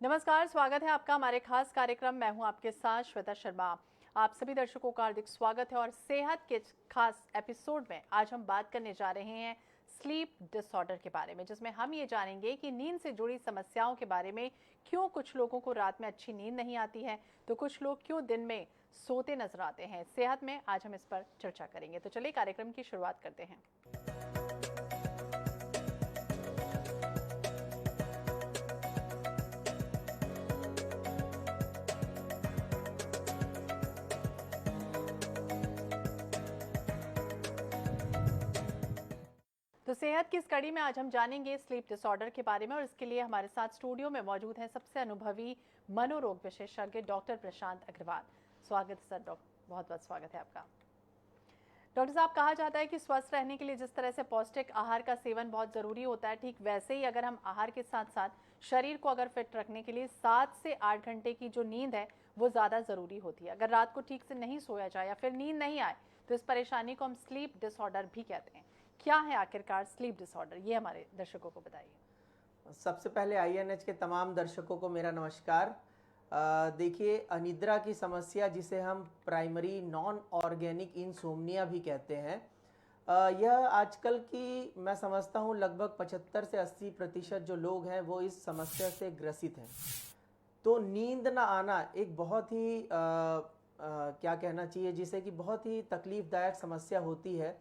नमस्कार, स्वागत है आपका हमारे खास कार्यक्रम। मैं हूं आपके साथ श्वेता शर्मा। आप सभी दर्शकों का हार्दिक स्वागत है और सेहत के खास एपिसोड में आज हम बात करने जा रहे हैं स्लीप डिसऑर्डर के बारे में, जिसमें हम ये जानेंगे कि नींद से जुड़ी समस्याओं के बारे में। क्यों कुछ लोगों को रात में अच्छी नींद नहीं आती है, तो कुछ लोग क्यों दिन में सोते नजर आते हैं। सेहत में आज हम इस पर चर्चा करेंगे, तो चलिए कार्यक्रम की शुरुआत करते हैं। तो सेहत की इस कड़ी में आज हम जानेंगे स्लीप डिसऑर्डर के बारे में, और इसके लिए हमारे साथ स्टूडियो में मौजूद हैं सबसे अनुभवी मनोरोग विशेषज्ञ डॉक्टर प्रशांत अग्रवाल। स्वागत है सर, डॉक्टर, बहुत बहुत स्वागत है आपका। डॉक्टर साहब, कहा जाता है कि स्वस्थ रहने के लिए जिस तरह से पौष्टिक आहार का सेवन बहुत ज़रूरी होता है, ठीक वैसे ही अगर हम आहार के साथ साथ शरीर को अगर फिट रखने के लिए 7 से 8 घंटे की जो नींद है वो ज़्यादा ज़रूरी होती है। अगर रात को ठीक से नहीं सोया जाए या फिर नींद नहीं आए तो इस परेशानी को हम स्लीप डिसऑर्डर भी कहते हैं। क्या है आखिरकार स्लीप डिसऑर्डर, ये हमारे दर्शकों को बताइए। सबसे पहले आईएनएच के तमाम दर्शकों को मेरा नमस्कार। देखिए, अनिद्रा की समस्या, जिसे हम प्राइमरी नॉन ऑर्गेनिक इंसोम्निया भी कहते हैं, यह आजकल की मैं समझता हूँ लगभग 75 से 80% जो लोग हैं वो इस समस्या से ग्रसित हैं। तो नींद ना आना एक बहुत ही क्या कहना चाहिए, जिसे कि बहुत ही तकलीफ़दायक समस्या होती है।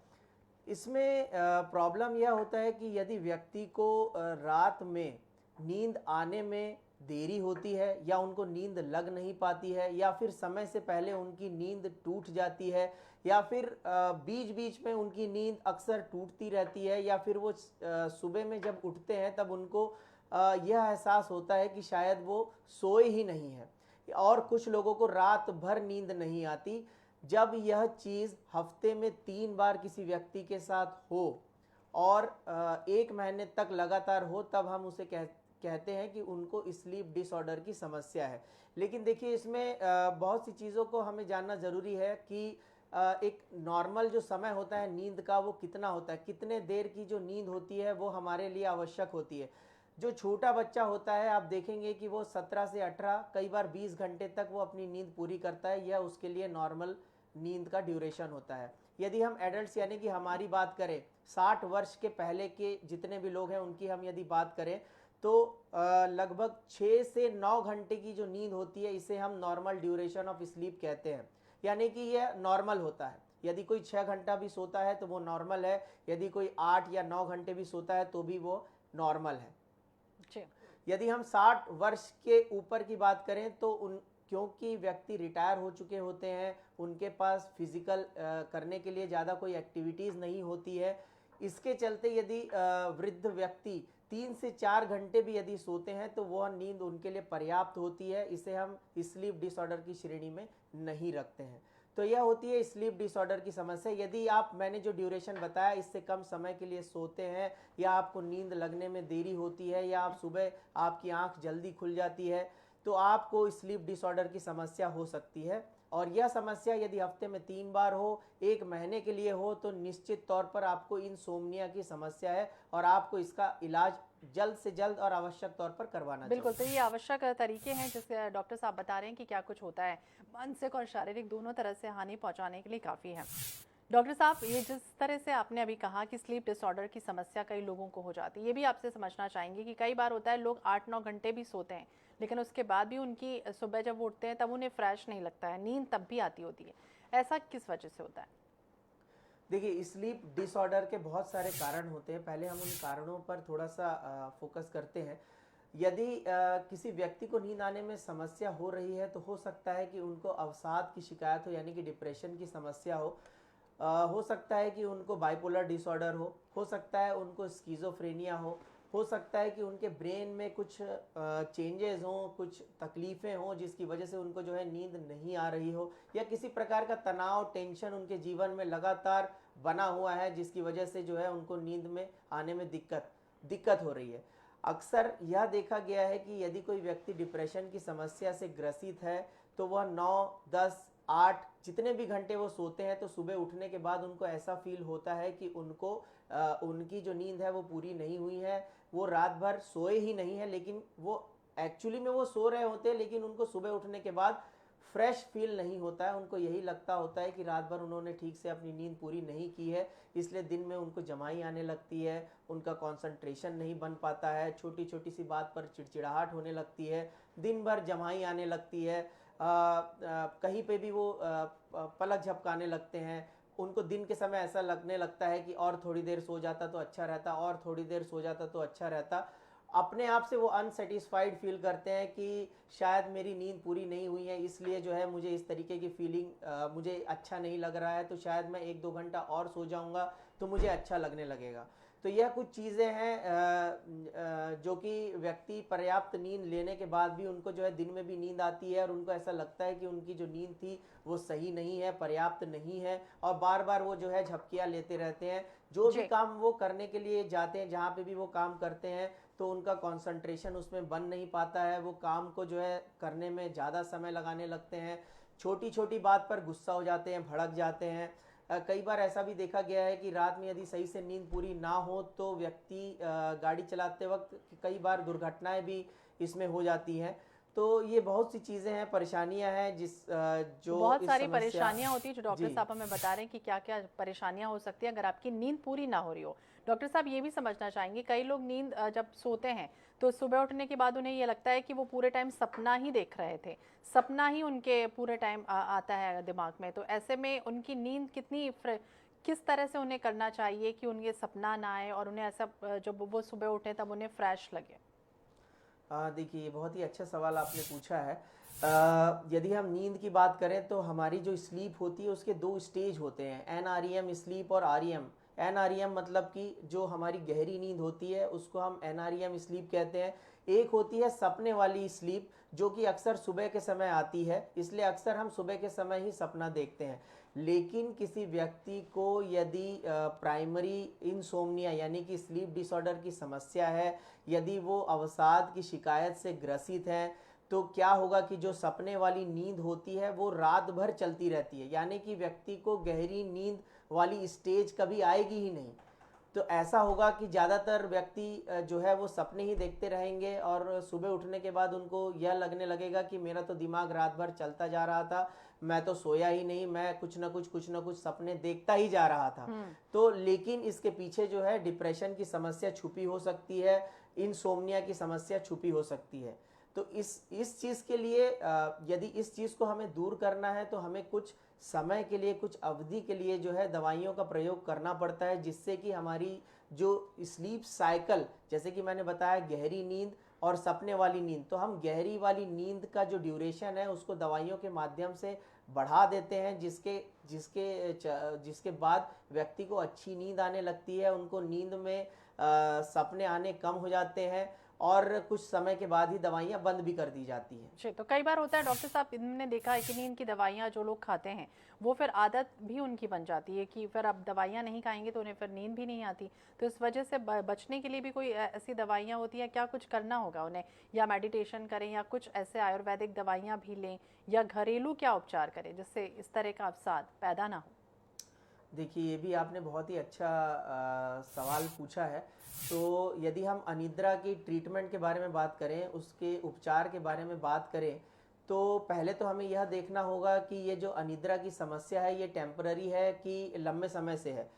इसमें प्रॉब्लम यह होता है कि यदि व्यक्ति को रात में नींद आने में देरी होती है, या उनको नींद लग नहीं पाती है, या फिर समय से पहले उनकी नींद टूट जाती है, या फिर बीच बीच में उनकी नींद अक्सर टूटती रहती है, या फिर वो सुबह में जब उठते हैं तब उनको यह एहसास होता है कि शायद वो सोए ही नहीं है। और कुछ लोगों को रात भर नींद नहीं आती। जब यह चीज़ हफ्ते में 3 बार किसी व्यक्ति के साथ हो और 1 महीने तक लगातार हो, तब हम उसे कहते हैं कि उनको स्लीप डिसऑर्डर की समस्या है। लेकिन देखिए, इसमें बहुत सी चीज़ों को हमें जानना ज़रूरी है कि एक नॉर्मल जो समय होता है नींद का वो कितना होता है, कितने देर की जो नींद होती है वो हमारे लिए आवश्यक होती है। जो छोटा बच्चा होता है, आप देखेंगे कि वो 17 से 18, कई बार 20 घंटे तक वो अपनी नींद पूरी करता है। यह उसके लिए नॉर्मल नींद का ड्यूरेशन होता है। यदि हम एडल्ट्स यानी कि हमारी बात करें, 60 वर्ष के पहले के जितने भी लोग हैं उनकी हम यदि बात करें, तो लगभग 6 से 9 घंटे की जो नींद होती है, इसे हम नॉर्मल ड्यूरेशन ऑफ स्लीप कहते हैं। यानी कि यह नॉर्मल होता है। यदि कोई 6 घंटा भी सोता है तो वो नॉर्मल है, यदि कोई 8 या 9 घंटे भी सोता है तो भी वो नॉर्मल है। यदि हम 60 वर्ष के ऊपर की बात करें तो क्योंकि व्यक्ति रिटायर हो चुके होते हैं, उनके पास फिजिकल करने के लिए ज़्यादा कोई एक्टिविटीज़ नहीं होती है। इसके चलते यदि वृद्ध व्यक्ति 3 से 4 घंटे भी यदि सोते हैं तो वह नींद उनके लिए पर्याप्त होती है। इसे हम स्लीप डिसऑर्डर की श्रेणी में नहीं रखते हैं। तो यह होती है स्लीप डिसऑर्डर की समस्या। यदि आप, मैंने जो ड्यूरेशन बताया, इससे कम समय के लिए सोते हैं, या आपको नींद लगने में देरी होती है, या आप सुबह आपकी आंख जल्दी खुल जाती है, तो आपको स्लीप डिसऑर्डर की समस्या हो सकती है। और यह समस्या यदि हफ्ते में 3 बार हो, 1 महीने के लिए हो, तो निश्चित तौर पर आपको इंसोम्निया की समस्या है और आपको इसका इलाज जल्द से जल्द और आवश्यक तौर पर करवाना चाहिए। बिल्कुल, तो ये आवश्यक तरीके हैं जिससे डॉक्टर साहब बता रहे हैं कि क्या कुछ होता है। मानसिक और शारीरिक दोनों तरह से हानि पहुंचाने के लिए काफ़ी है। डॉक्टर साहब, ये जिस तरह से आपने अभी कहा कि स्लीप डिसऑर्डर की समस्या कई लोगों को हो जाती है, ये भी आपसे समझना चाहेंगे कि कई बार होता है लोग 8-9 घंटे भी सोते हैं, लेकिन उसके बाद भी उनकी सुबह जब वो उठते हैं तब उन्हें फ्रेश नहीं लगता है, नींद तब भी आती होती है। ऐसा किस वजह से होता है? देखिए, स्लीप डिसऑर्डर के बहुत सारे कारण होते हैं। पहले हम उन कारणों पर थोड़ा सा फोकस करते हैं। यदि किसी व्यक्ति को नींद आने में समस्या हो रही है तो हो सकता है कि उनको अवसाद की शिकायत हो, यानी कि डिप्रेशन की समस्या हो सकता है कि उनको बाइपोलर डिसऑर्डर हो सकता है उनको स्किज़ोफ्रेनिया हो सकता है कि उनके ब्रेन में कुछ चेंजेस हों, कुछ तकलीफ़ें हों जिसकी वजह से उनको जो है नींद नहीं आ रही हो, या किसी प्रकार का तनाव, टेंशन उनके जीवन में लगातार बना हुआ है जिसकी वजह से जो है उनको नींद में आने में दिक्कत हो रही है। अक्सर यह देखा गया है कि यदि कोई व्यक्ति डिप्रेशन की समस्या से ग्रसित है तो वह 9, 10, 8 जितने भी घंटे वो सोते हैं, तो सुबह उठने के बाद उनको ऐसा फील होता है कि उनकी जो नींद है वो पूरी नहीं हुई है। वो रात भर सोए ही नहीं है, लेकिन वो एक्चुअली में वो सो रहे होते हैं, लेकिन उनको सुबह उठने के बाद फ्रेश फील नहीं होता है। उनको यही लगता होता है कि रात भर उन्होंने ठीक से अपनी नींद पूरी नहीं की है, इसलिए दिन में उनको जमाई आने लगती है, उनका कंसंट्रेशन नहीं बन पाता है, छोटी छोटी सी बात पर चिड़चिड़ाहट होने लगती है, दिन भर जमाई आने लगती है, कहीं पे भी वो पलक झपकाने लगते हैं। उनको दिन के समय ऐसा लगने लगता है कि और थोड़ी देर सो जाता तो अच्छा रहता, और थोड़ी देर सो जाता तो अच्छा रहता। अपने आप से वो अनसेटिस्फाइड फील करते हैं कि शायद मेरी नींद पूरी नहीं हुई है, इसलिए जो है मुझे इस तरीके की फीलिंग, मुझे अच्छा नहीं लग रहा है, तो शायद मैं 1-2 घंटा और सो जाऊंगा तो मुझे अच्छा लगने लगेगा। तो यह कुछ चीज़ें हैं जो कि व्यक्ति पर्याप्त नींद लेने के बाद भी उनको जो है दिन में भी नींद आती है, और उनको ऐसा लगता है कि उनकी जो नींद थी वो सही नहीं है, पर्याप्त नहीं है, और बार बार वो जो है झपकियाँ लेते रहते हैं। जो भी जी। काम वो करने के लिए जाते हैं, जहाँ पे भी वो काम करते हैं, तो उनका कंसंट्रेशन उसमें बन नहीं पाता है। वो काम को जो है करने में ज़्यादा समय लगाने लगते हैं, छोटी छोटी बात पर गुस्सा हो जाते हैं, भड़क जाते हैं। कई बार ऐसा भी देखा गया है कि रात में यदि सही से नींद पूरी ना हो तो व्यक्ति गाड़ी चलाते वक्त कई बार दुर्घटनाएं भी इसमें हो जाती हैं। तो ये बहुत सी चीज़ें हैं, परेशानियां हैं जो बहुत इस सारी समस्या। परेशानियां होती है जो डॉक्टर जी। साहब हमें बता रहे हैं कि क्या क्या परेशानियां हो सकती है अगर आपकी नींद पूरी ना हो रही हो। डॉक्टर साहब ये भी समझना चाहेंगे, कई लोग नींद जब सोते हैं तो सुबह उठने के बाद उन्हें ये लगता है कि वो पूरे टाइम सपना ही देख रहे थे, सपना ही उनके पूरे टाइम आता है दिमाग में। तो ऐसे में उनकी नींद किस तरह से उन्हें करना चाहिए कि उनके सपना ना आए और उन्हें ऐसा जब वो सुबह उठे तब उन्हें फ्रेश लगे। देखिए, ये बहुत ही अच्छा सवाल आपने पूछा है। यदि हम नींद की बात करें तो हमारी जो स्लीप होती है उसके 2 स्टेज होते हैं, एनआरईएम स्लीप और आरईएम। एनआरईएम मतलब कि जो हमारी गहरी नींद होती है उसको हम एनआरईएम स्लीप कहते हैं। एक होती है सपने वाली स्लीप, जो कि अक्सर सुबह के समय आती है, इसलिए अक्सर हम सुबह के समय ही सपना देखते हैं। लेकिन किसी व्यक्ति को यदि प्राइमरी इंसोम्निया यानी कि स्लीप डिसऑर्डर की समस्या है, यदि वो अवसाद की शिकायत से ग्रसित हैं, तो क्या होगा कि जो सपने वाली नींद होती है वो रात भर चलती रहती है, यानी कि व्यक्ति को गहरी नींद वाली स्टेज कभी आएगी ही नहीं। तो ऐसा होगा कि ज़्यादातर व्यक्ति जो है वो सपने ही देखते रहेंगे, और सुबह उठने के बाद उनको यह लगने लगेगा कि मेरा तो दिमाग रात भर चलता जा रहा था, मैं तो सोया ही नहीं, मैं कुछ ना कुछ सपने देखता ही जा रहा था। तो लेकिन इसके पीछे जो है डिप्रेशन की समस्या छुपी हो सकती है, इंसोम्निया की समस्या छुपी हो सकती है। तो इस चीज़ के लिए यदि इस चीज़ को हमें दूर करना है तो हमें कुछ समय के लिए, कुछ अवधि के लिए जो है दवाइयों का प्रयोग करना पड़ता है, जिससे कि हमारी जो स्लीप साइकिल, जैसे कि मैंने बताया गहरी नींद और सपने वाली नींद, तो हम गहरी वाली नींद का जो ड्यूरेशन है उसको दवाइयों के माध्यम से बढ़ा देते हैं, जिसके जिसके जिसके बाद व्यक्ति को अच्छी नींद आने लगती है, उनको नींद में सपने आने कम हो जाते हैं, और कुछ समय के बाद ही दवाइयाँ बंद भी कर दी जाती हैं। जी, तो कई बार होता है डॉक्टर साहब, इन्होंने देखा है कि नींद की दवाइयाँ जो लोग खाते हैं वो फिर आदत भी उनकी बन जाती है कि फिर अब दवाइयाँ नहीं खाएंगे तो उन्हें फिर नींद भी नहीं आती। तो इस वजह से बचने के लिए भी कोई ऐसी दवाइयाँ होती हैं, क्या कुछ करना होगा उन्हें, या मेडिटेशन करें या कुछ ऐसे आयुर्वेदिक दवाइयाँ भी लें, या घरेलू क्या उपचार करें जिससे इस तरह का अवसाद पैदा ना हो? देखिए, ये भी आपने बहुत ही अच्छा सवाल पूछा है। तो यदि हम अनिद्रा की ट्रीटमेंट के बारे में बात करें, उसके उपचार के बारे में बात करें, तो पहले तो हमें यह देखना होगा कि ये जो अनिद्रा की समस्या है ये टेम्पररी है कि लंबे समय से है।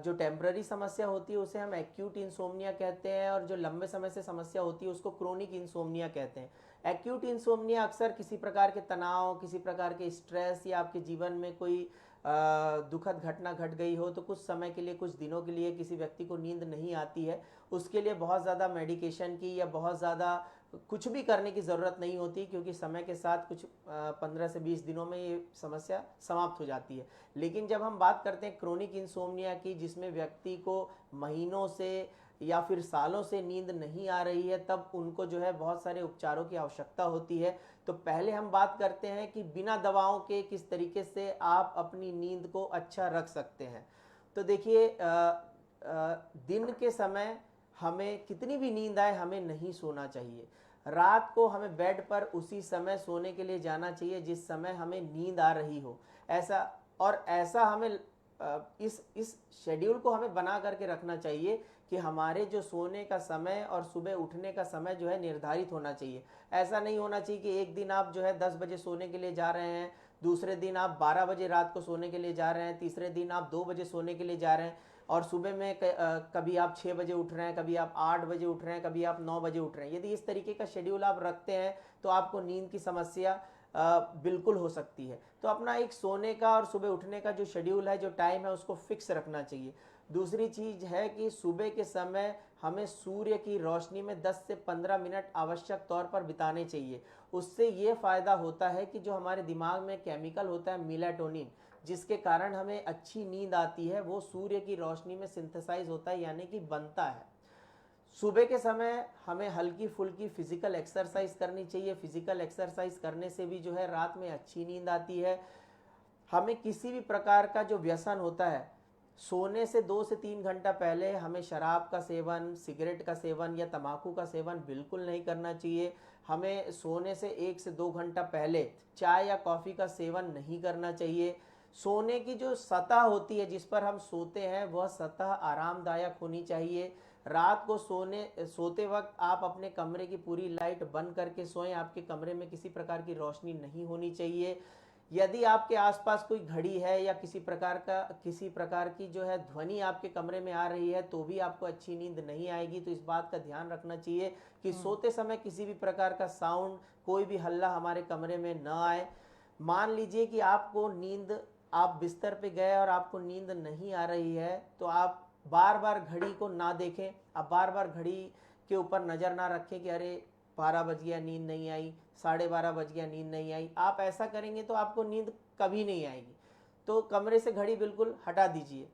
जो टेम्पररी समस्या होती है उसे हम एक्यूट इंसोम्निया कहते हैं, और जो लंबे समय से समस्या होती है उसको क्रोनिक इंसोम्निया कहते हैं। एक्यूट इंसोम्निया अक्सर किसी प्रकार के तनाव, किसी प्रकार के स्ट्रेस, या आपके जीवन में कोई दुखद घटना घट गई हो तो कुछ समय के लिए, कुछ दिनों के लिए किसी व्यक्ति को नींद नहीं आती है, उसके लिए बहुत ज़्यादा मेडिकेशन की या बहुत ज़्यादा कुछ भी करने की ज़रूरत नहीं होती, क्योंकि समय के साथ कुछ 15 से 20 दिनों में ये समस्या समाप्त हो जाती है। लेकिन जब हम बात करते हैं क्रोनिक इंसोम्निया की, जिसमें व्यक्ति को महीनों से या फिर सालों से नींद नहीं आ रही है, तब उनको जो है बहुत सारे उपचारों की आवश्यकता होती है। तो पहले हम बात करते हैं कि बिना दवाओं के किस तरीके से आप अपनी नींद को अच्छा रख सकते हैं। तो देखिए, दिन के समय हमें कितनी भी नींद आए हमें नहीं सोना चाहिए। रात को हमें बेड पर उसी समय सोने के लिए जाना चाहिए जिस समय हमें नींद आ रही हो। ऐसा हमें इस शेड्यूल को हमें बना करके रखना चाहिए कि हमारे जो सोने का समय और सुबह उठने का समय जो है निर्धारित होना चाहिए। ऐसा नहीं होना चाहिए कि एक दिन आप जो है 10 बजे सोने के लिए जा रहे हैं, दूसरे दिन आप 12 बजे रात को सोने के लिए जा रहे हैं, तीसरे दिन आप 2 बजे सोने के लिए जा रहे हैं और सुबह में कभी आप 6 बजे उठ रहे हैं, कभी आप 8 बजे उठ रहे हैं, कभी आप 9 बजे उठ रहे हैं। यदि इस तरीके का शेड्यूल आप रखते हैं तो आपको नींद की समस्या बिल्कुल हो सकती है। तो अपना एक सोने का और सुबह उठने का जो शेड्यूल है, जो टाइम है, उसको फिक्स रखना चाहिए। दूसरी चीज़ है कि सुबह के समय हमें सूर्य की रोशनी में 10 से 15 मिनट आवश्यक तौर पर बिताने चाहिए। उससे ये फ़ायदा होता है कि जो हमारे दिमाग में केमिकल होता है मेलाटोनिन, जिसके कारण हमें अच्छी नींद आती है, वो सूर्य की रोशनी में सिंथेसाइज होता है, यानी कि बनता है। सुबह के समय हमें हल्की फुल्की फिजिकल एक्सरसाइज करनी चाहिए। फिजिकल एक्सरसाइज करने से भी जो है रात में अच्छी नींद आती है। हमें किसी भी प्रकार का जो व्यसन होता है, सोने से 2 से 3 घंटा पहले हमें शराब का सेवन, सिगरेट का सेवन या तंबाकू का सेवन बिल्कुल नहीं करना चाहिए। हमें सोने से 1 से 2 घंटा पहले चाय या कॉफ़ी का सेवन नहीं करना चाहिए। सोने की जो सतह होती है जिस पर हम सोते हैं, वह सतह आरामदायक होनी चाहिए। रात को सोते वक्त आप अपने कमरे की पूरी लाइट बंद करके सोएं। आपके कमरे में किसी प्रकार की रोशनी नहीं होनी चाहिए। यदि आपके आसपास कोई घड़ी है या किसी प्रकार की जो है ध्वनि आपके कमरे में आ रही है, तो भी आपको अच्छी नींद नहीं आएगी। तो इस बात का ध्यान रखना चाहिए कि सोते समय किसी भी प्रकार का साउंड, कोई भी हल्ला हमारे कमरे में न आए। मान लीजिए कि आप बिस्तर पे गए और आपको नींद नहीं आ रही है, तो आप बार बार घड़ी को ना देखें। आप बार बार घड़ी के ऊपर नज़र ना रखें कि अरे 12 बज गया, नींद नहीं आई, 12:30 बज गया, नींद नहीं आई। आप ऐसा करेंगे तो आपको नींद कभी नहीं आएगी। तो कमरे से घड़ी बिल्कुल हटा दीजिए।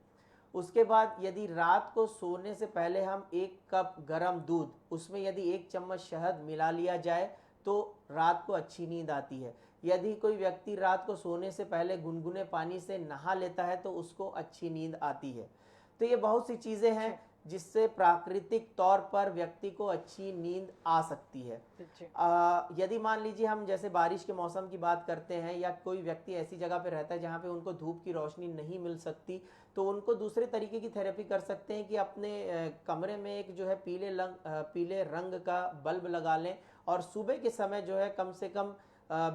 उसके बाद यदि रात को सोने से पहले हम 1 कप गर्म दूध, उसमें यदि 1 चम्मच शहद मिला लिया जाए तो रात को अच्छी नींद आती है। यदि कोई व्यक्ति रात को सोने से पहले गुनगुने पानी से नहा लेता है तो उसको अच्छी नींद आती है। तो ये बहुत सी चीज़ें हैं जिससे प्राकृतिक तौर पर व्यक्ति को अच्छी नींद आ सकती है। यदि मान लीजिए हम जैसे बारिश के मौसम की बात करते हैं या कोई व्यक्ति ऐसी जगह पे रहता है जहाँ पे उनको धूप की रोशनी नहीं मिल सकती, तो उनको दूसरे तरीके की थेरेपी कर सकते हैं कि अपने कमरे में एक जो है पीले रंग का बल्ब लगा लें और सुबह के समय जो है कम से कम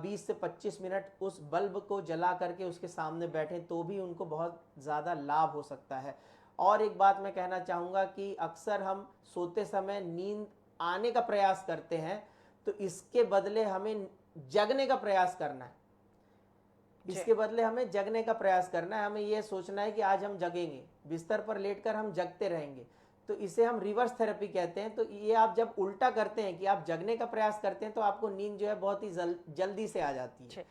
20 से 25 मिनट उस बल्ब को जला करके उसके सामने बैठें, तो भी उनको बहुत ज़्यादा लाभ हो सकता है। और एक बात मैं कहना चाहूँगा कि अक्सर हम सोते समय नींद आने का प्रयास करते हैं, तो इसके बदले हमें जगने का प्रयास करना है। इसके बदले हमें जगने का प्रयास करना है। हमें यह सोचना है कि आज हम जगेंगे, बिस्तर पर लेटकर हम जगते रहेंगे। तो इसे हम रिवर्स थेरेपी कहते हैं। तो ये आप जब उल्टा करते हैं कि आप जगने का प्रयास करते हैं, तो आपको नींद जो है बहुत ही जल्दी से आ जाती है।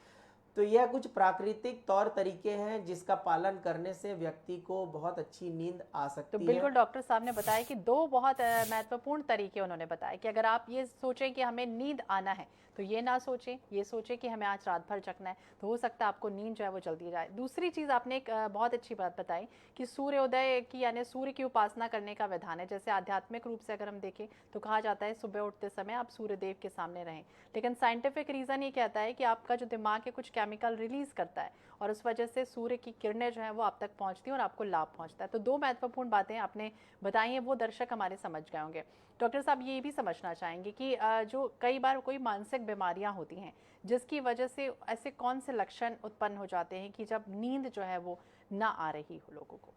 तो यह कुछ प्राकृतिक तौर तरीके हैं जिसका पालन करने से व्यक्ति को बहुत अच्छी नींद आ सकती है। तो बिल्कुल डॉक्टर साहब ने बताया कि 2 बहुत महत्वपूर्ण तरीके उन्होंने बताया कि अगर आप ये सोचें कि हमें नींद आना है, तो ये ना सोचें, ये सोचें कि हमें आज रात भर जगना है, तो हो सकता है आपको नींद जो है वो जल्दी जाए। दूसरी चीज़ आपने एक बहुत अच्छी बात बताई कि सूर्योदय की यानी सूर्य की उपासना करने का विधान है। जैसे आध्यात्मिक रूप से अगर हम देखें तो कहा जाता है सुबह उठते समय आप सूर्यदेव के सामने रहें, लेकिन साइंटिफिक रीज़न ये कहता है कि आपका जो दिमाग है कुछ केमिकल रिलीज़ करता है और उस वजह से सूर्य की किरणें जो हैं वो आप तक पहुंचती हैं और आपको लाभ पहुंचता है। तो 2 महत्वपूर्ण बातें आपने बताई हैं, वो दर्शक हमारे समझ गए होंगे। डॉक्टर साहब ये भी समझना चाहेंगे कि जो कई बार कोई मानसिक बीमारियां होती हैं जिसकी वजह से ऐसे कौन से लक्षण उत्पन्न हो जाते हैं कि जब नींद जो है वो ना आ रही हो लोगों को?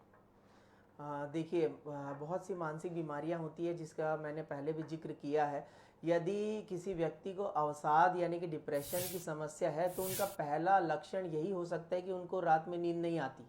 देखिए, बहुत सी मानसिक बीमारियां होती है जिसका मैंने पहले भी जिक्र किया है। यदि किसी व्यक्ति को अवसाद यानी कि डिप्रेशन की समस्या है, तो उनका पहला लक्षण यही हो सकता है कि उनको रात में नींद नहीं आती।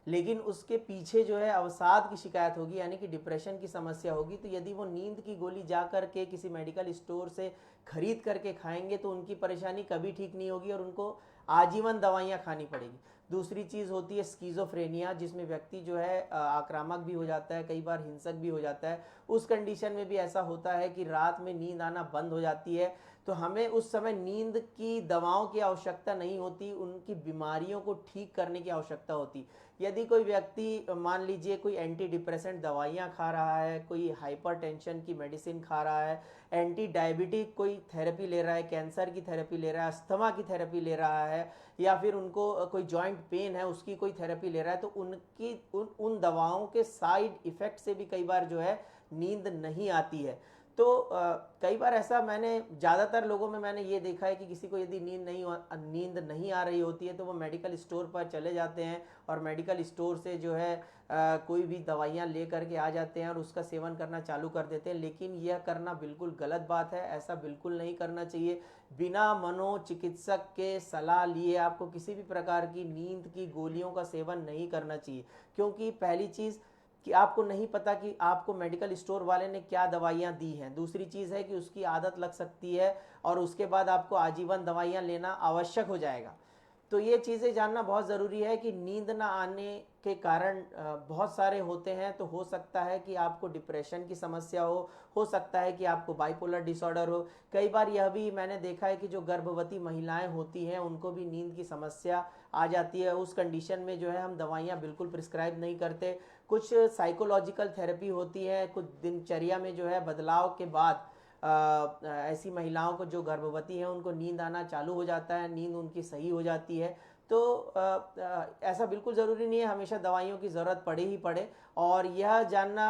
लेकिन उसके पीछे जो है अवसाद की शिकायत होगी यानी कि डिप्रेशन की समस्या होगी, तो यदि वो नींद की गोली जा कर के किसी मेडिकल स्टोर से खरीद करके खाएंगे तो उनकी परेशानी कभी ठीक नहीं होगी और उनको आजीवन दवाइयाँ खानी पड़ेगी। दूसरी चीज़ होती है स्किज़ोफ्रेनिया, जिसमें व्यक्ति जो है आक्रामक भी हो जाता है, कई बार हिंसक भी हो जाता है। उस कंडीशन में भी ऐसा होता है कि रात में नींद आना बंद हो जाती है। तो हमें उस समय नींद की दवाओं की आवश्यकता नहीं होती, उनकी बीमारियों को ठीक करने की आवश्यकता होती। यदि कोई व्यक्ति मान लीजिए कोई एंटी डिप्रेसेंट दवाइयाँ खा रहा है, कोई हाइपरटेंशन की मेडिसिन खा रहा है, एंटी डायबिटिक कोई थेरेपी ले रहा है, कैंसर की थेरेपी ले रहा है, अस्थमा की थेरेपी ले रहा है, या फिर उनको कोई जॉइंट पेन है उसकी कोई थेरेपी ले रहा है, तो उनकी उन दवाओं के साइड इफ़ेक्ट से भी कई बार जो है नींद नहीं आती है। तो कई बार ऐसा मैंने ज़्यादातर लोगों में मैंने ये देखा है कि किसी को यदि नींद नहीं आ रही होती है तो वो मेडिकल स्टोर पर चले जाते हैं और मेडिकल स्टोर से जो है कोई भी दवाइयाँ ले करके आ जाते हैं और उसका सेवन करना चालू कर देते हैं। लेकिन यह करना बिल्कुल गलत बात है, ऐसा बिल्कुल नहीं करना चाहिए। बिना मनोचिकित्सक के सलाह लिए आपको किसी भी प्रकार की नींद की गोलियों का सेवन नहीं करना चाहिए, क्योंकि पहली चीज़ कि आपको नहीं पता कि आपको मेडिकल स्टोर वाले ने क्या दवाइयाँ दी हैं। दूसरी चीज़ है कि उसकी आदत लग सकती है और उसके बाद आपको आजीवन दवाइयाँ लेना आवश्यक हो जाएगा। तो ये चीज़ें जानना बहुत ज़रूरी है कि नींद ना आने के कारण बहुत सारे होते हैं। तो हो सकता है कि आपको डिप्रेशन की समस्या हो सकता है कि आपको बाइपोलर डिसऑर्डर हो। कई बार यह भी मैंने देखा है कि जो गर्भवती महिलाएं होती हैं उनको भी नींद की समस्या आ जाती है। उस कंडीशन में जो है हम दवाइयाँ बिल्कुल प्रिस्क्राइब नहीं करते। कुछ साइकोलॉजिकल थेरेपी होती है, कुछ दिनचर्या में जो है बदलाव के बाद ऐसी महिलाओं को जो गर्भवती हैं उनको नींद आना चालू हो जाता है, नींद उनकी सही हो जाती है। तो ऐसा बिल्कुल ज़रूरी नहीं है हमेशा दवाइयों की ज़रूरत पड़े ही पड़े। और यह जानना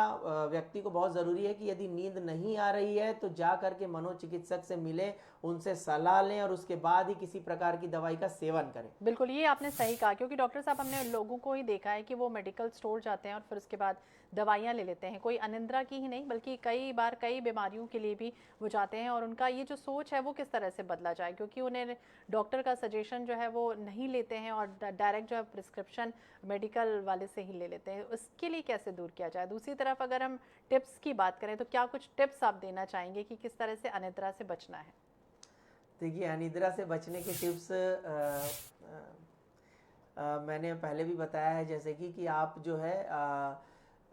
व्यक्ति को बहुत ज़रूरी है कि यदि नींद नहीं आ रही है तो जा कर के मनोचिकित्सक से मिलें, उनसे सलाह लें और उसके बाद ही किसी प्रकार की दवाई का सेवन करें। बिल्कुल, ये आपने सही कहा, क्योंकि डॉक्टर साहब हमने लोगों को ही देखा है कि वो मेडिकल स्टोर जाते हैं और फिर उसके बाद दवाइयाँ ले लेते हैं। कोई अनिद्रा की ही नहीं बल्कि कई बार कई बीमारियों के लिए भी वो जाते हैं, और उनका ये जो सोच है वो किस तरह से बदला जाए, क्योंकि उन्हें डॉक्टर का सजेशन जो है वो नहीं लेते हैं और डायरेक्ट जो है प्रिस्क्रिप्शन मेडिकल वाले से ही ले लेते हैं। उसके लिए कैसे दूर किया जाए? दूसरी तरफ अगर हम टिप्स की बात करें तो क्या कुछ टिप्स आप देना चाहेंगे कि किस तरह से अनिद्रा से बचना है? देखिए, अनिद्रा से बचने के टिप्स मैंने पहले भी बताया है, जैसे कि आप जो है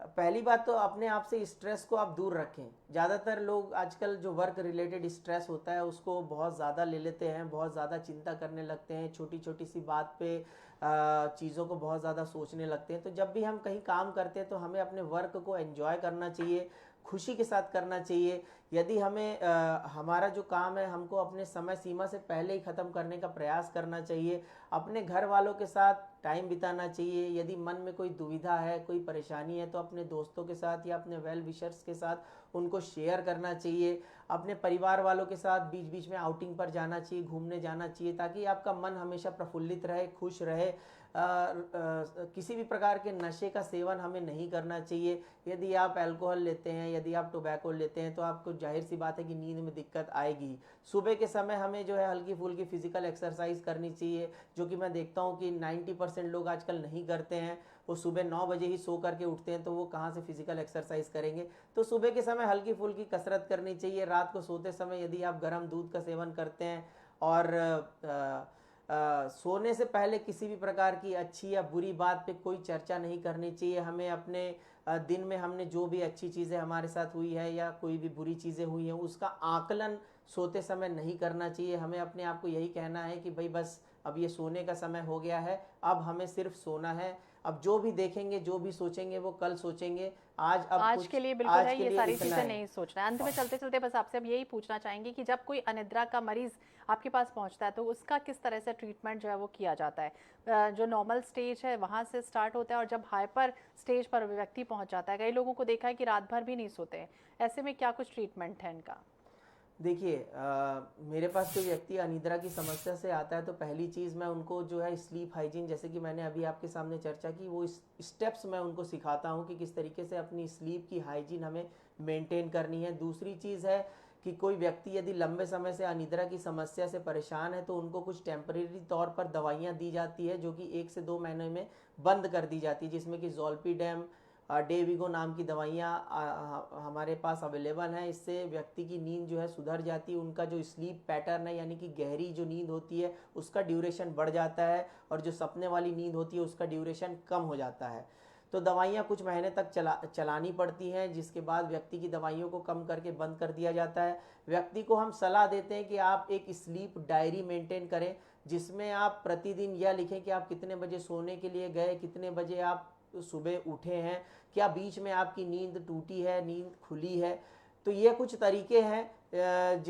पहली बात तो अपने आप से स्ट्रेस को आप दूर रखें। ज़्यादातर लोग आजकल जो वर्क रिलेटेड स्ट्रेस होता है उसको बहुत ज़्यादा ले लेते हैं, बहुत ज़्यादा चिंता करने लगते हैं, छोटी छोटी सी बात पे चीज़ों को बहुत ज़्यादा सोचने लगते हैं। तो जब भी हम कहीं काम करते हैं तो हमें अपने वर्क को एंजॉय करना चाहिए, खुशी के साथ करना चाहिए। यदि हमें हमारा जो काम है हमको अपने समय सीमा से पहले ही ख़त्म करने का प्रयास करना चाहिए। अपने घर वालों के साथ टाइम बिताना चाहिए। यदि मन में कोई दुविधा है, कोई परेशानी है, तो अपने दोस्तों के साथ या अपने वेल विशर्स के साथ उनको शेयर करना चाहिए। अपने परिवार वालों के साथ बीच बीच में आउटिंग पर जाना चाहिए, घूमने जाना चाहिए, ताकि आपका मन हमेशा प्रफुल्लित रहे, खुश रहे। किसी भी प्रकार के नशे का सेवन हमें नहीं करना चाहिए। यदि आप अल्कोहल लेते हैं, यदि आप टोबैको लेते हैं, तो आपको जाहिर सी बात है कि नींद में दिक्कत आएगी। सुबह के समय हमें जो है हल्की फुल्की फिजिकल एक्सरसाइज करनी चाहिए, जो कि मैं देखता हूँ कि 90% लोग आजकल नहीं करते हैं। वो सुबह 9 बजे ही सो करके उठते हैं, तो वो कहाँ से फिजिकल एक्सरसाइज करेंगे। तो सुबह के समय हल्की फुल्की कसरत करनी चाहिए। रात को सोते समय यदि आप गर्म दूध का सेवन करते हैं और सोने से पहले किसी भी प्रकार की अच्छी या बुरी बात पे कोई चर्चा नहीं करनी चाहिए। हमें अपने दिन में हमने जो भी अच्छी चीज़ें हमारे साथ हुई है या कोई भी बुरी चीज़ें हुई हैं उसका आकलन सोते समय नहीं करना चाहिए। हमें अपने आप को यही कहना है कि भाई बस अब ये सोने का समय हो गया है, अब हमें सिर्फ सोना है। अब जो भी देखेंगे, जो भी सोचेंगे वो कल सोचेंगे। आज अब आज कुछ के लिए बिल्कुल आज है, के ये लिए सारी इतना चीजें है। नहीं सोचना है। अंत में चलते चलते बस आपसे अब यही पूछना चाहेंगे कि जब कोई अनिद्रा का मरीज आपके पास पहुंचता है तो उसका किस तरह से ट्रीटमेंट जो है वो किया जाता है? जो नॉर्मल स्टेज है वहां से स्टार्ट होता है और जब हाइपर स्टेज पर व्यक्ति पहुंच जाता है, कई लोगों को देखा है कि रात भर भी नहीं सोते हैं, ऐसे में क्या कुछ ट्रीटमेंट है इनका? देखिए, मेरे पास कोई व्यक्ति अनिद्रा की समस्या से आता है तो पहली चीज़ मैं उनको जो है स्लीप हाइजीन, जैसे कि मैंने अभी आपके सामने चर्चा की, वो स्टेप्स मैं उनको सिखाता हूँ कि किस तरीके से अपनी स्लीप की हाइजीन हमें मेंटेन करनी है। दूसरी चीज़ है कि कोई व्यक्ति यदि लंबे समय से अनिद्रा की समस्या से परेशान है तो उनको कुछ टेम्परेरी तौर पर दवाइयाँ दी जाती है, जो कि 1 से 2 महीने में बंद कर दी जाती है, जिसमें कि ज़ोलपीडेम, डेविगो नाम की दवाइयाँ हमारे पास अवेलेबल हैं। इससे व्यक्ति की नींद जो है सुधर जाती है। उनका जो स्लीप पैटर्न है, यानी कि गहरी जो नींद होती है उसका ड्यूरेशन बढ़ जाता है और जो सपने वाली नींद होती है उसका ड्यूरेशन कम हो जाता है। तो दवाइयाँ कुछ महीने तक चलानी पड़ती हैं, जिसके बाद व्यक्ति की दवाइयों को कम करके बंद कर दिया जाता है। व्यक्ति को हम सलाह देते हैं कि आप एक स्लीप डायरी मेंटेन करें, जिसमें आप प्रतिदिन यह लिखें कि आप कितने बजे सोने के लिए गए, कितने बजे आप सुबह उठे हैं, क्या बीच में आपकी नींद टूटी है, नींद खुली है। तो ये कुछ तरीके हैं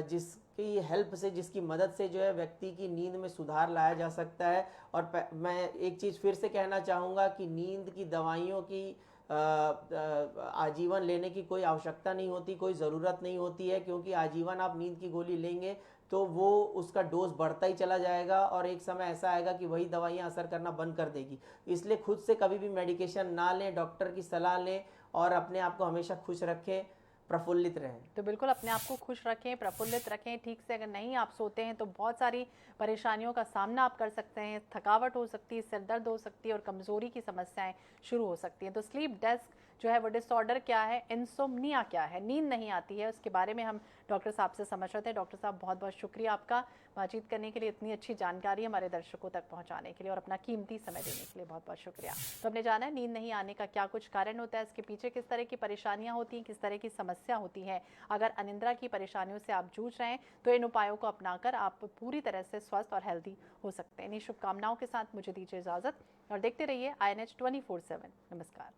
जिसकी हेल्प से, जिसकी मदद से जो है व्यक्ति की नींद में सुधार लाया जा सकता है। और मैं एक चीज़ फिर से कहना चाहूँगा कि नींद की दवाइयों की आजीवन लेने की कोई आवश्यकता नहीं होती, कोई ज़रूरत नहीं होती है, क्योंकि आजीवन आप नींद की गोली लेंगे तो वो उसका डोज बढ़ता ही चला जाएगा और एक समय ऐसा आएगा कि वही दवाइयाँ असर करना बंद कर देगी। इसलिए खुद से कभी भी मेडिकेशन ना लें, डॉक्टर की सलाह लें और अपने आप को हमेशा खुश रखें, प्रफुल्लित रहें। तो बिल्कुल अपने आप को खुश रखें, प्रफुल्लित रखें। ठीक से अगर नहीं आप सोते हैं तो बहुत सारी परेशानियों का सामना आप कर सकते हैं। थकावट हो सकती है, सिर दर्द हो सकती है और कमज़ोरी की समस्याएं शुरू हो सकती हैं। तो स्लीप डेस्क जो है वो डिसऑर्डर क्या है, इंसोम्निया क्या है, नींद नहीं आती है, उसके बारे में हम डॉक्टर साहब से समझ रहे थे। डॉक्टर साहब बहुत बहुत शुक्रिया आपका बातचीत करने के लिए, इतनी अच्छी जानकारी हमारे दर्शकों तक पहुंचाने के लिए और अपना कीमती समय देने के लिए बहुत बहुत शुक्रिया। तो हमने जाना है नींद नहीं आने का क्या कुछ कारण होता है, इसके पीछे किस तरह की परेशानियां होती हैं, किस तरह की समस्या होती है। अगर अनिद्रा की परेशानियों से आप जूझ रहे हैं तो इन उपायों को अपनाकर आप पूरी तरह से स्वस्थ और हेल्दी हो सकते हैं। इन्हीं शुभकामनाओं के साथ मुझे दीजिए इजाजत और देखते रहिए INH 24/7। नमस्कार।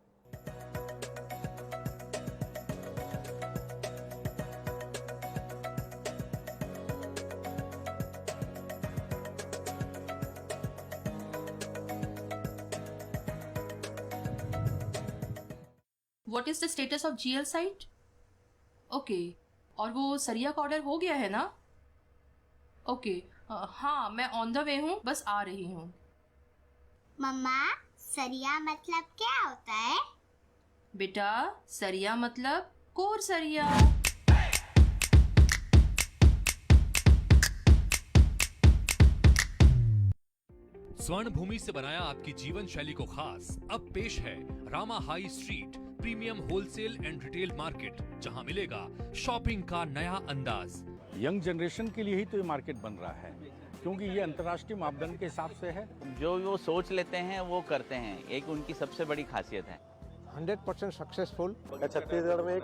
What is the status of GL site? Okay, और वो सरिया का ऑर्डर हो गया है ना? ओके, हाँ मैं ऑन द वे हूँ, बस आ रही हूँ। मम्मा, सरिया मतलब क्या होता है? बेटा, सरिया मतलब कोर सरिया। स्वर्ण भूमि से बनाया आपकी जीवन शैली को खास। अब पेश है Rama high street premium wholesale and retail market, जहां मिलेगा शॉपिंग का नया अंदाज। यंग जनरेशन के लिए ही तो ये मार्केट बन रहा है, क्योंकि ये अंतर्राष्ट्रीय मापदंड के हिसाब से है। जो वो सोच लेते हैं वो करते हैं, एक उनकी सबसे बड़ी खासियत है। 100% सक्सेसफुल। छत्तीसगढ़ में एक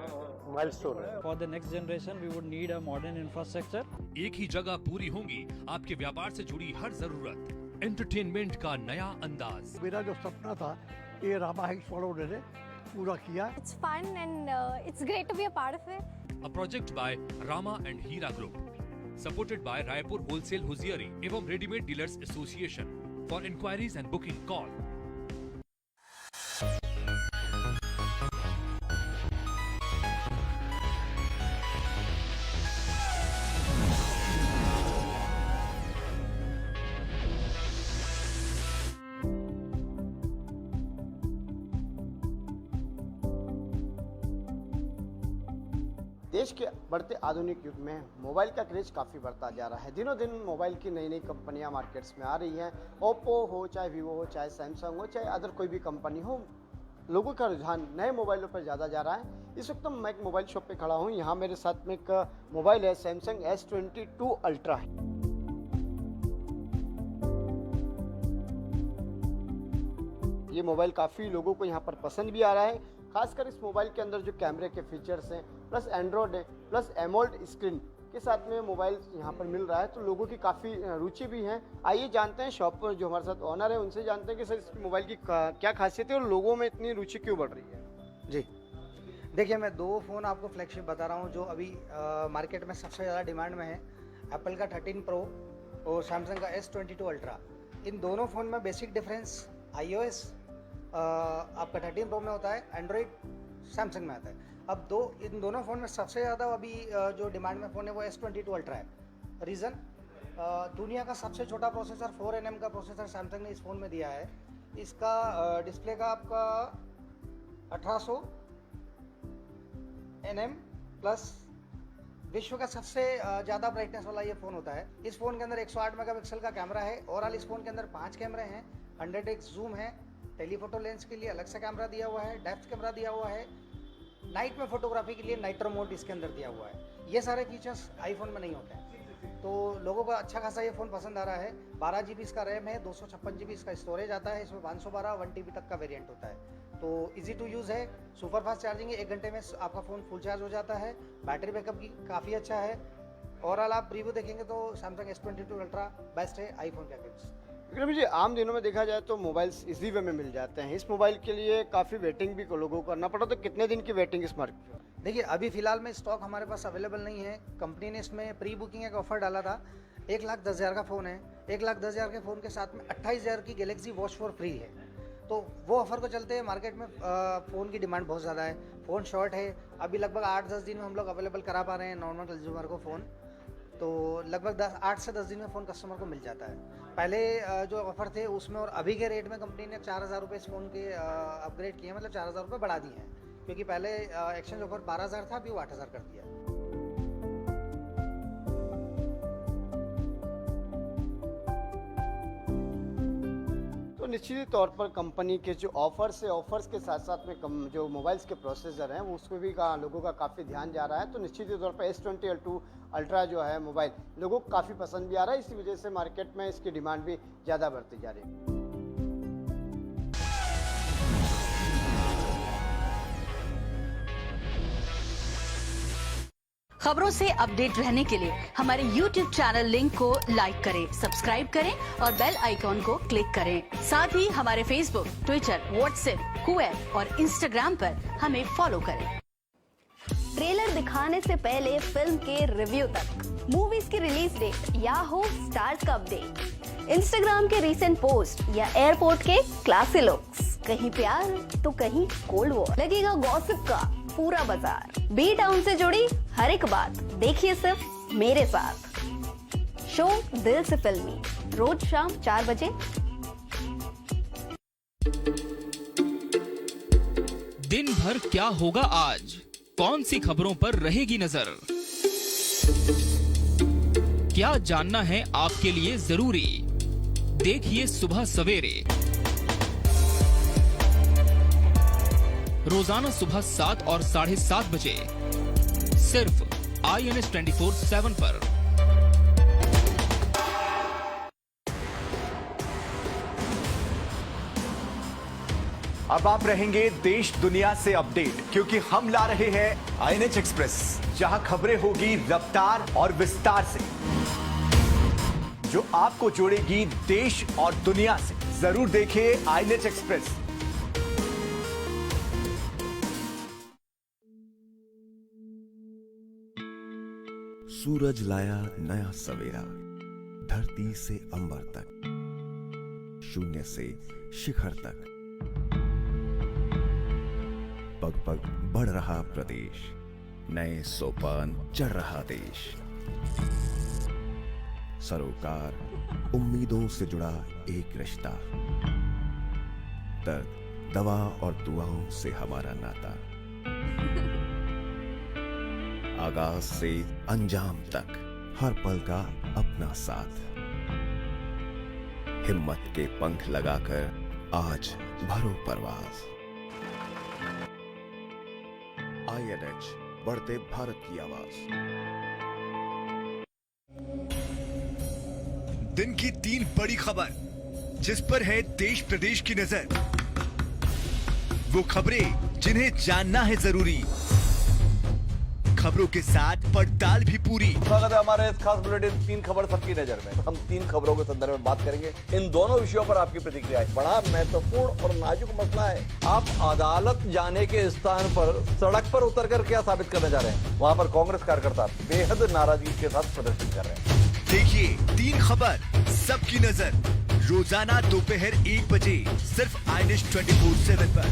माइलस्टोन है। For the next generation we would need a modern infrastructure. एक ही जगह पूरी होंगी आपके व्यापार से जुड़ी हर जरूरत। एंटरटेनमेंट का नया अंदाज। मेरा जो सपना था ये रामा हाइट्स वालों ने पूरा किया। It's fun and it's great to be a part of it. A project by Rama and Hira Group, supported by Raipur Wholesale Hosiery एवं Readymade Dealers Association. For inquiries and booking, call देश के बढ़ते आधुनिक युग में mobile का craze काफ़ी बढ़ता जा रहा है। दिनों दिन मोबाइल की नई नई कंपनियां मार्केट्स में आ रही हैं। ओप्पो हो, चाहे वीवो हो, चाहे सैमसंग हो, चाहे अदर कोई भी कंपनी हो, लोगों का रुझान नए मोबाइलों पर ज़्यादा जा रहा है। इस वक्त मैं एक मोबाइल शॉप पे खड़ा हूँ। यहाँ मेरे साथ में एक मोबाइल है, सैमसंग S22 अल्ट्रा है। ये मोबाइल काफ़ी लोगों को यहाँ पर पसंद भी आ रहा है। खासकर इस मोबाइल के अंदर जो कैमरे के फीचर्स हैं, प्लस एंड्रॉयड है, प्लस एमोल्ड स्क्रीन के साथ में मोबाइल यहाँ पर मिल रहा है, तो लोगों की काफ़ी रुचि भी है। आइए जानते हैं शॉप पर जो हमारे साथ ऑनर है उनसे जानते हैं कि सर इस मोबाइल की क्या खासियत है और लोगों में इतनी रुचि क्यों बढ़ रही है। जी देखिए, मैं दो फ़ोन आपको फ्लैगशिप बता रहा हूँ जो अभी मार्केट में सबसे ज़्यादा डिमांड में है। एप्पल का 13 प्रो और सैमसंग का S22 अल्ट्रा। इन दोनों फ़ोन में बेसिक डिफरेंस iOS आपका 13 प्रो में होता है, एंड्रॉयड सैमसंग में आता है। अब इन दोनों फ़ोन में सबसे ज़्यादा अभी जो डिमांड में फ़ोन है वो S22 अल्ट्रा है। रीज़न, दुनिया का सबसे छोटा प्रोसेसर 4nm का प्रोसेसर सैमसंग ने इस फ़ोन में दिया है। इसका डिस्प्ले का आपका 1800 nm प्लस विश्व का सबसे ज़्यादा ब्राइटनेस वाला ये फ़ोन होता है। इस फ़ोन के अंदर 108 मेगापिक्सल का कैमरा है। ओवरऑल इस फ़ोन के अंदर 5 कैमरे हैं, 100x जूम है, टेलीफोटो लेंस के लिए अलग से कैमरा दिया हुआ है, डेप्थ कैमरा दिया हुआ है, नाइट में फोटोग्राफी के लिए नाइट्रो मोड इसके अंदर दिया हुआ है। ये सारे फीचर्स आईफोन में नहीं होते हैं, तो लोगों को अच्छा खासा ये फ़ोन पसंद आ रहा है। 12 GB इसका रैम है, 256 GB इसका स्टोरेज आता है। इसमें 512 1 TB तक का वेरिएंट होता है। तो इजी टू यूज़ है, सुपर फास्ट चार्जिंग है, 1 घंटे में आपका फ़ोन फुल चार्ज हो जाता है। बैटरी बैकअप की काफ़ी अच्छा है। ओवरऑल आप रिव्यू देखेंगे तो सैमसंग S22 अल्ट्रा बेस्ट है आईफोन के अगेंस्ट। विक्रम जी, आम दिनों में देखा जाए तो मोबाइल्स इजी वे में मिल जाते हैं, इस मोबाइल के लिए काफ़ी वेटिंग भी लोगों को करना पड़ा, तो कितने दिन की वेटिंग इस मार्केट में? देखिए अभी फ़िलहाल में स्टॉक हमारे पास अवेलेबल नहीं है। कंपनी ने इसमें प्री बुकिंग एक ऑफर डाला था, 1,10,000 का फ़ोन है। 1,10,000 के फ़ोन के साथ में 28,000 की गैलेक्सी वॉच 4 फ्री है। तो वो ऑफर को चलते मार्केट में फ़ोन की डिमांड बहुत ज़्यादा है, फ़ोन शॉर्ट है। अभी लगभग 8-10 दिन में हम लोग अवेलेबल करा पा रहे हैं नॉर्मल कंज्यूमर को फ़ोन, तो लगभग 8 से 10 दिन में फ़ोन कस्टमर को मिल जाता है। पहले जो ऑफर थे उसमें और अभी के रेट में कंपनी ने 4,000 रुपये इस फ़ोन के अपग्रेड किए, मतलब 4,000 रुपये बढ़ा दिए हैं, क्योंकि पहले एक्सचेंज ऑफर 12,000 था, अभी वो 8,000 कर दिया। तो निश्चित तौर पर कंपनी के जो ऑफर्स है, ऑफर्स के साथ साथ में जो मोबाइल्स के प्रोसेसर हैं वो उसमें भी लोगों का काफ़ी ध्यान जा रहा है। तो निश्चित तौर पर S22 अल्ट्रा जो है मोबाइल लोगों को काफ़ी पसंद भी आ रहा है, इसी वजह से मार्केट में इसकी डिमांड भी ज़्यादा बढ़ती जा रही है। खबरों से अपडेट रहने के लिए हमारे YouTube चैनल लिंक को लाइक करें, सब्सक्राइब करें और बेल आइकॉन को क्लिक करें। साथ ही हमारे Facebook, Twitter, WhatsApp, वेब और Instagram पर हमें फॉलो करें। ट्रेलर दिखाने से पहले फिल्म के रिव्यू तक, मूवीज की रिलीज डेट या हो स्टार्स का अपडेट, इंस्टाग्राम के रीसेंट पोस्ट या एयरपोर्ट के क्लासी लुक्स, कहीं प्यार तो कहीं कोल्ड वॉर, लगेगा गॉसिप का पूरा बाजार। बी टाउन से जुड़ी हर एक बात देखिए सिर्फ मेरे साथ। शो दिल से फिल्मी, रोज शाम 4 बजे। दिन भर क्या होगा आज, कौन सी खबरों पर रहेगी नजर, क्या जानना है आपके लिए जरूरी, देखिए सुबह सवेरे, रोजाना सुबह 7 और 7:30 बजे सिर्फ INS 24/7 पर। अब आप रहेंगे देश दुनिया से अपडेट, क्योंकि हम ला रहे हैं INH एक्सप्रेस, जहां खबरें होगी रफ्तार और विस्तार से, जो आपको जोड़ेगी देश और दुनिया से। जरूर देखिए INH एक्सप्रेस। सूरज लाया नया सवेरा, धरती से अंबर तक, शून्य से शिखर तक, पग पग बढ़ रहा प्रदेश, नए सोपान चढ़ रहा देश। सरोकार उम्मीदों से जुड़ा एक रिश्ता, दर्द दवा और दुआओं से हमारा नाता, आगाज से अंजाम तक हर पल का अपना साथ। हिम्मत के पंख लगाकर आज भरो परवाज। INH, बढ़ते भारत की आवाज। दिन की 3 बड़ी खबर जिस पर है देश प्रदेश की नजर, वो खबरें जिन्हें जानना है जरूरी, खबरों के साथ पड़ताल भी पूरी। स्वागत है हमारे इस खास बुलेटिन 3 खबर सबकी नजर में। हम 3 खबरों के संदर्भ में बात करेंगे। इन दोनों विषयों पर आपकी प्रतिक्रिया है। बड़ा महत्वपूर्ण और नाजुक मसला है। आप अदालत जाने के स्थान पर सड़क पर उतरकर क्या साबित करने जा रहे हैं? वहां पर कांग्रेस कार्यकर्ता बेहद नाराजगी के साथ प्रदर्शन कर रहे हैं। देखिए 3 खबर सबकी नजर, रोजाना दोपहर 1 बजे सिर्फ INH 24/7 पर।